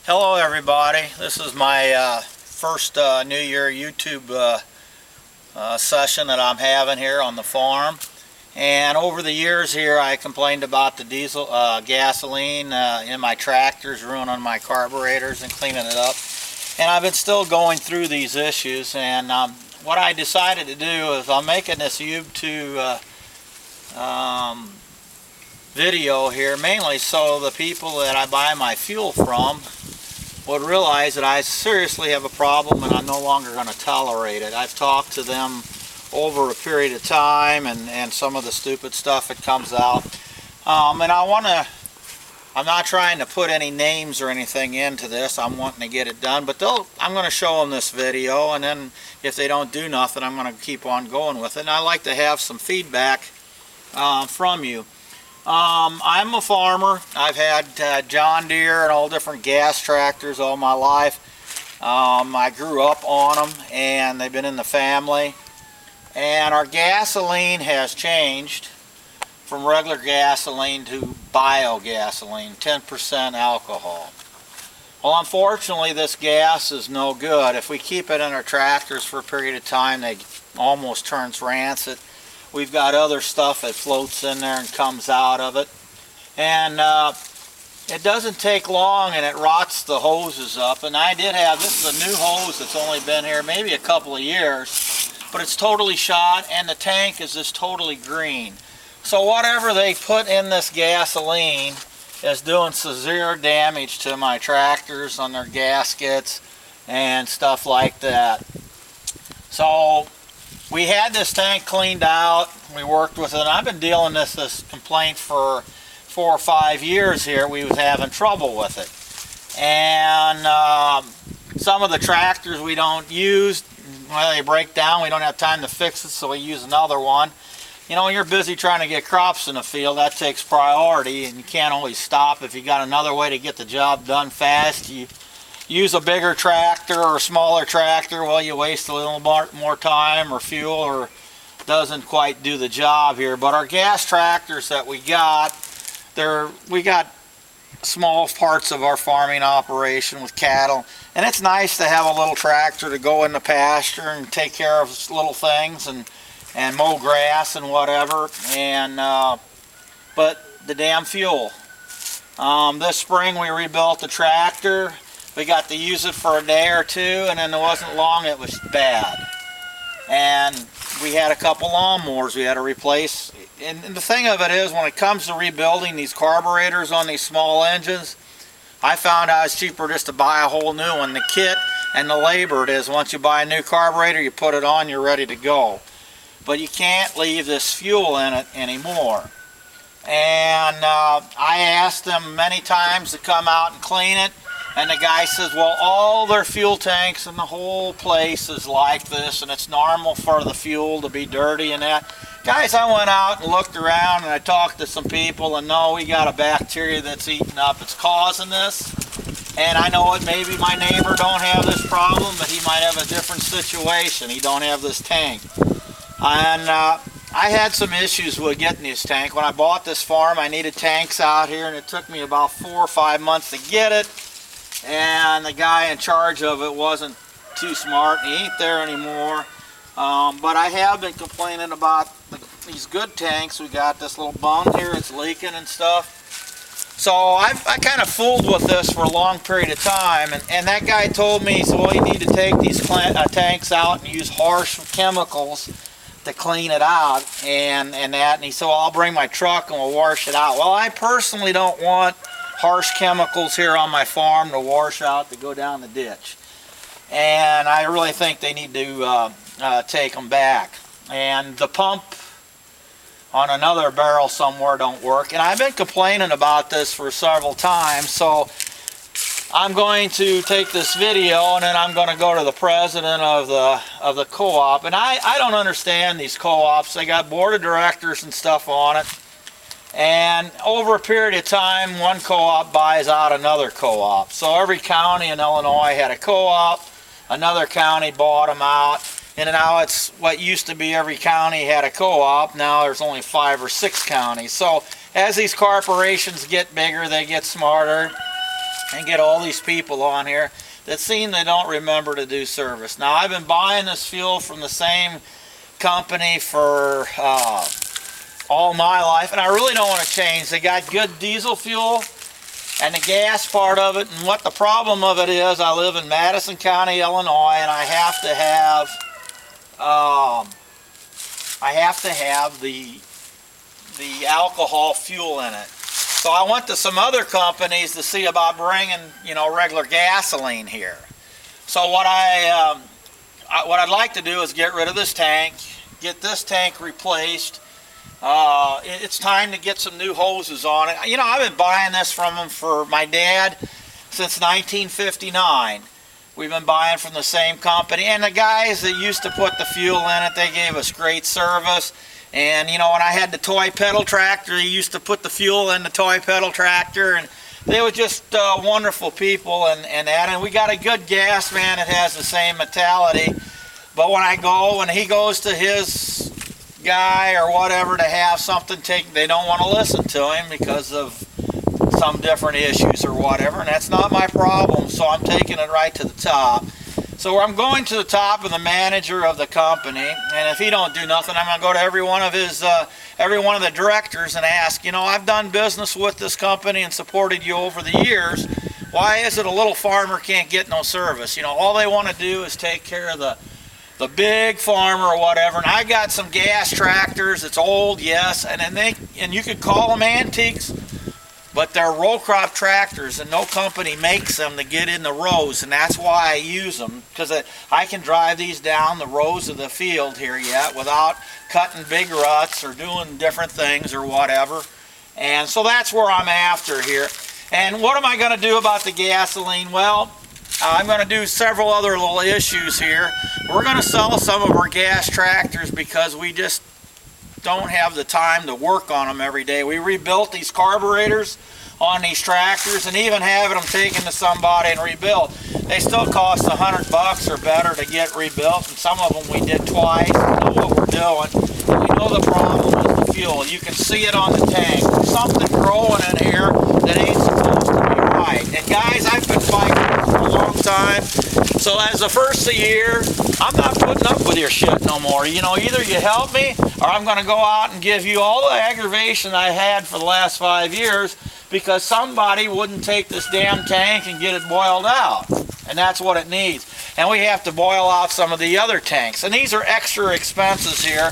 Hello everybody, this is my first New Year YouTube session that I'm having here on the farm. And over the years here I complained about the diesel gasoline in my tractors ruining my carburetors and cleaning it up. And I've been still going through these issues, and what I decided to do is I'm making this YouTube video here mainly so the people that I buy my fuel from would realize that I seriously have a problem and I'm no longer going to tolerate it. I've talked to them over a period of time and some of the stupid stuff that comes out. And I'm not trying to put any names or anything into this. I'm wanting to get it done, but I'm going to show them this video, and then if they don't do nothing, I'm going to keep on going with it. And I like to have some feedback from you. I'm a farmer. I've had John Deere and all different gas tractors all my life. I grew up on them and they've been in the family. And our gasoline has changed from regular gasoline to biogasoline, 10% alcohol. Well, unfortunately this gas is no good. If we keep it in our tractors for a period of time, they almost turns rancid. We've got other stuff that floats in there and comes out of it. And it doesn't take long and it rots the hoses up. And I did have, this is a new hose that's only been here maybe a couple of years, but it's totally shot and the tank is just totally green. So whatever they put in this gasoline is doing severe damage to my tractors on their gaskets and stuff like that. So we had this tank cleaned out, we worked with it, and I've been dealing with this complaint for 4 or 5 years here. We was having trouble with it. And some of the tractors we don't use, well, they break down, we don't have time to fix it, so we use another one. You know, when you're busy trying to get crops in the field, that takes priority, and you can't always stop. If you got another way to get the job done fast, you use a bigger tractor or a smaller tractor. Well, you waste a little more time or fuel, or doesn't quite do the job here. But our gas tractors that we got small parts of our farming operation with cattle, and it's nice to have a little tractor to go in the pasture and take care of little things and mow grass and whatever. And but the damn fuel. This spring we rebuilt the tractor. We got to use it for a day or two, and then it wasn't long, it was bad. And we had a couple lawnmowers we had to replace. And the thing of it is, when it comes to rebuilding these carburetors on these small engines, I found out it's cheaper just to buy a whole new one. The kit and the labor it is, once you buy a new carburetor, you put it on, you're ready to go. But you can't leave this fuel in it anymore. And I asked them many times to come out and clean it. And the guy says, well, all their fuel tanks in the whole place is like this, and it's normal for the fuel to be dirty and that. Guys, I went out and looked around and I talked to some people, and no, we got a bacteria that's eating up. It's causing this. And I know it, maybe my neighbor don't have this problem, but he might have a different situation. He don't have this tank. And I had some issues with getting this tank. When I bought this farm, I needed tanks out here, and it took me about 4 or 5 months to get it. And the guy in charge of it wasn't too smart. He ain't there anymore. But I have been complaining about these good tanks. We got this little bung here, it's leaking and stuff. So I kind of fooled with this for a long period of time. And that guy told me, he said, well, you need to take these tanks out and use harsh chemicals to clean it out and that. And he said, well, I'll bring my truck and we'll wash it out. Well, I personally don't want harsh chemicals here on my farm to wash out, to go down the ditch. And I really think they need to take them back. And the pump on another barrel somewhere don't work. And I've been complaining about this for several times, so I'm going to take this video and then I'm going to go to the president of the co-op. And I don't understand these co-ops. They got board of directors and stuff on it. And over a period of time, one co-op buys out another co-op. So every county in Illinois had a co-op, another county bought them out, and now it's what used to be every county had a co-op. Now there's only 5 or 6 counties. So as these corporations get bigger, they get smarter. and get all these people on here that seem they don't remember to do service. Now, I've been buying this fuel from the same company for all my life, and I really don't want to change. They got good diesel fuel and the gas part of it, and what the problem of it is, I live in Madison County, Illinois, and I have to have the alcohol fuel in it. So I went to some other companies to see about bringing, regular gasoline here. So what I'd like to do is get rid of this tank, get this tank replaced. It's time to get some new hoses on it. I've been buying this from him for my dad since 1959. We've been buying from the same company, and the guys that used to put the fuel in it, they gave us great service. And when I had the toy pedal tractor, he used to put the fuel in the toy pedal tractor, and they were just wonderful people. And we got a good gas man that has the same mentality. But when he goes to his guy or whatever to have something taken, they don't want to listen to him because of some different issues or whatever, and that's not my problem, so I'm taking it right to the top. So I'm going to the top of the manager of the company, and if he don't do nothing, I'm going to go to every one of the directors and ask, I've done business with this company and supported you over the years. Why is it a little farmer can't get no service? All they want to do is take care of the big farmer or whatever. And I got some gas tractors. It's old, yes, and you could call them antiques, but they're row crop tractors, and no company makes them to get in the rows, and that's why I use them, because I can drive these down the rows of the field here yet without cutting big ruts or doing different things or whatever. And so that's where I'm after here. And what am I going to do about the gasoline? Well, I'm going to do several other little issues here. We're going to sell some of our gas tractors because we just don't have the time to work on them every day. We rebuilt these carburetors on these tractors, and even having them taken to somebody and rebuilt, they still cost $100 or better to get rebuilt, and some of them we did twice. We know what we're doing. We know the problem is the fuel. You can see it on the tank. There's something growing in here that ain't supposed to be right. And guys, I've been fighting for a long time. So as the first of the year, I'm not putting up with your shit no more. Either you help me, or I'm going to go out and give you all the aggravation I had for the last 5 years because somebody wouldn't take this damn tank and get it boiled out. And that's what it needs. And we have to boil out some of the other tanks. And these are extra expenses here.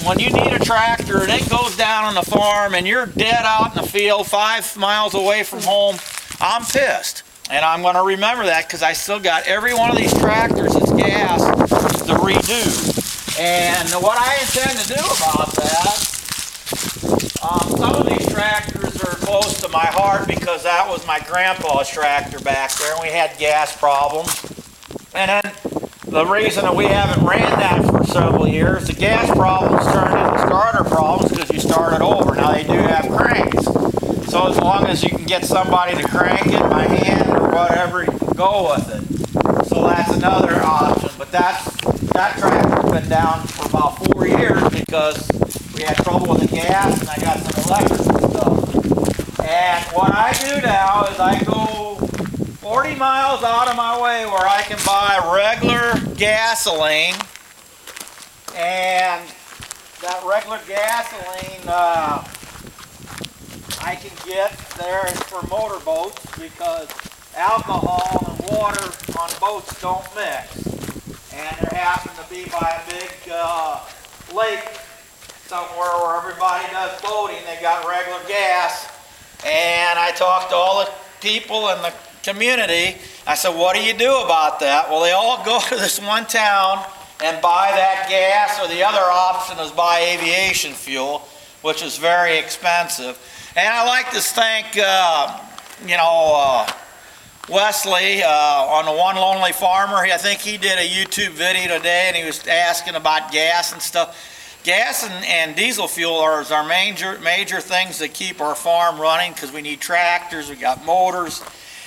When you need a tractor and it goes down on the farm and you're dead out in the field 5 miles away from home, I'm pissed. And I'm going to remember that because I still got every one of these tractors that's gas to redo. And what I intend to do about that, some of these tractors are close to my heart because that was my grandpa's tractor back there, and we had gas problems. And then the reason that we haven't ran that for several years, the gas problems turned into starter problems because you started over. Now they do have cranks. So as long as you can get somebody to crank it by hand or whatever, you can go with it. So that's another option. But that tractor's been down for about 4 years because we had trouble with the gas and I got some electrical stuff. And what I do now is I go 40 miles out of my way where I can buy regular gasoline. And that regular gasoline I can get there for motorboats because alcohol and water on boats don't mix. And there happened to be by a big lake somewhere where everybody does boating. They got regular gas. And I talked to all the people in the community. I said, what do you do about that? Well, they all go to this one town and buy that gas, or the other option is buy aviation fuel, which is very expensive. And I like to thank, Wesley on the One Lonely Farmer. I think he did a YouTube video today, and he was asking about gas and stuff. Gas and diesel fuel are our major things that keep our farm running because we need tractors, we got motors.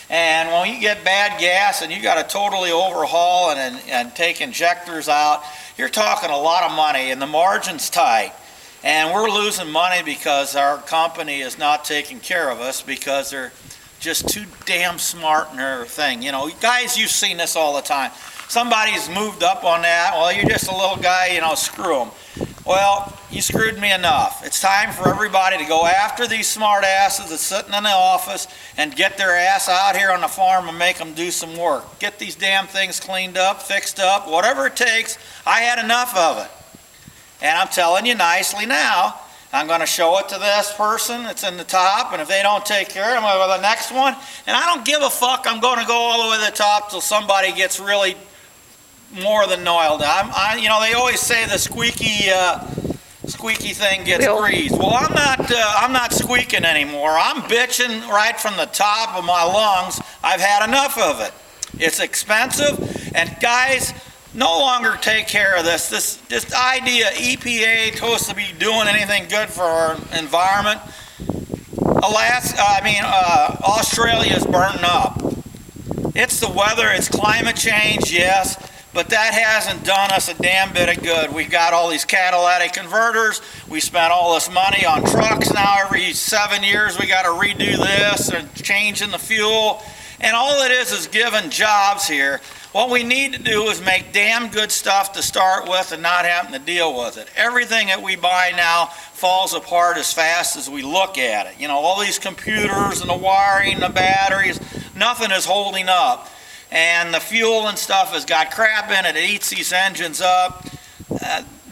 And when you get bad gas and you got to totally overhaul and take injectors out, you're talking a lot of money, and the margin's tight. And we're losing money because our company is not taking care of us because they're just too damn smart in their thing. You know, guys, you've seen this all the time. Somebody's moved up on that. Well, you're just a little guy, you know, screw them. Well, you screwed me enough. It's time for everybody to go after these smart asses that's sitting in the office and get their ass out here on the farm and make them do some work. Get these damn things cleaned up, fixed up, whatever it takes. I had enough of it. And I'm telling you nicely now, I'm going to show it to this person that's in the top, and if they don't take care of it, I'm going to go to the next one. And I don't give a fuck. I'm going to go all the way to the top till somebody gets really more than oiled. You know, they always say the squeaky thing gets greased. Well, I'm not squeaking anymore. I'm bitching right from the top of my lungs. I've had enough of it. It's expensive, and guys, no longer take care of this. This idea EPA supposed to be doing anything good for our environment. Australia's burning up. It's the weather, it's climate change, yes, but that hasn't done us a damn bit of good. We've got all these catalytic converters. We spent all this money on trucks now. Every 7 years we got to redo this and changing the fuel. And all it is giving jobs here. What we need to do is make damn good stuff to start with and not having to deal with it. Everything that we buy now falls apart as fast as we look at it. You know, all these computers and the wiring, the batteries, nothing is holding up. And the fuel and stuff has got crap in it. It eats these engines up.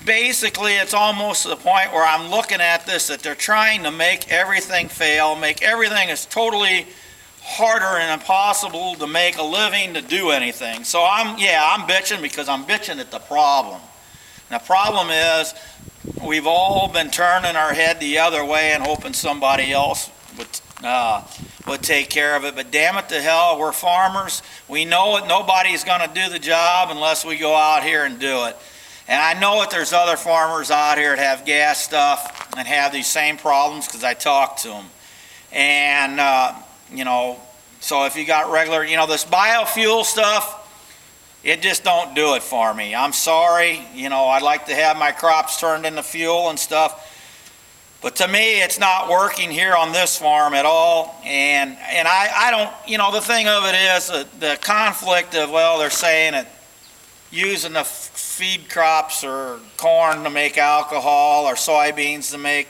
Basically, it's almost to the point where I'm looking at this that they're trying to make everything fail, make everything as totally harder and impossible to make a living, to do anything. So I'm bitching because I'm bitching at the problem. And the problem is we've all been turning our head the other way and hoping somebody else would take care of it. But damn it to hell, we're farmers. We know it. Nobody's going to do the job unless we go out here and do it. And I know that there's other farmers out here that have gas stuff and have these same problems because I talk to them. And you know, so if you got regular, you know, this biofuel stuff, it just don't do it for me. I'm sorry, you know, I'd like to have my crops turned into fuel and stuff, but to me, it's not working here on this farm at all. And I don't, you know, the thing of it is the conflict of, well, they're saying that using the feed crops or corn to make alcohol or soybeans to make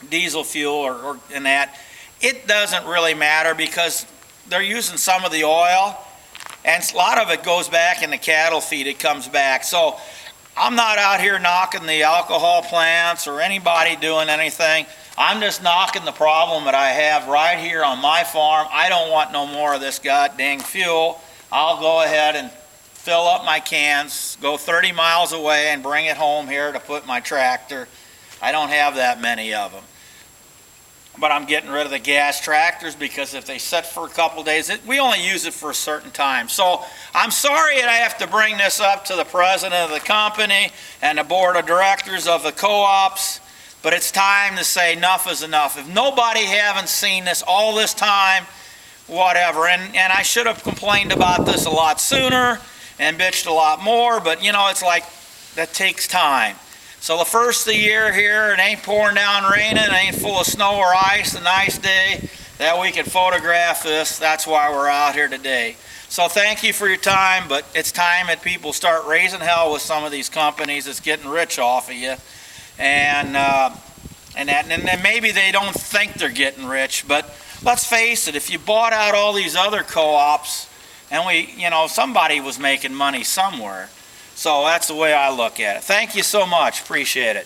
diesel fuel or in that. It doesn't really matter because they're using some of the oil, and a lot of it goes back in the cattle feed. It comes back. So I'm not out here knocking the alcohol plants or anybody doing anything. I'm just knocking the problem that I have right here on my farm. I don't want no more of this goddamn fuel. I'll go ahead and fill up my cans, go 30 miles away and bring it home here to put my tractor. I don't have that many of them. But I'm getting rid of the gas tractors because if they sit for a couple days, we only use it for a certain time. So I'm sorry that I have to bring this up to the president of the company and the board of directors of the co-ops, but it's time to say enough is enough. If nobody haven't seen this all this time, whatever. And I should have complained about this a lot sooner and bitched a lot more, but you know, it's like that takes time. So the first of the year here, it ain't pouring down raining, it ain't full of snow or ice, a nice day that we can photograph this. That's why we're out here today. So thank you for your time, but it's time that people start raising hell with some of these companies that's getting rich off of you. And then maybe they don't think they're getting rich, but let's face it, if you bought out all these other co-ops, and somebody was making money somewhere. So that's the way I look at it. Thank you so much. Appreciate it.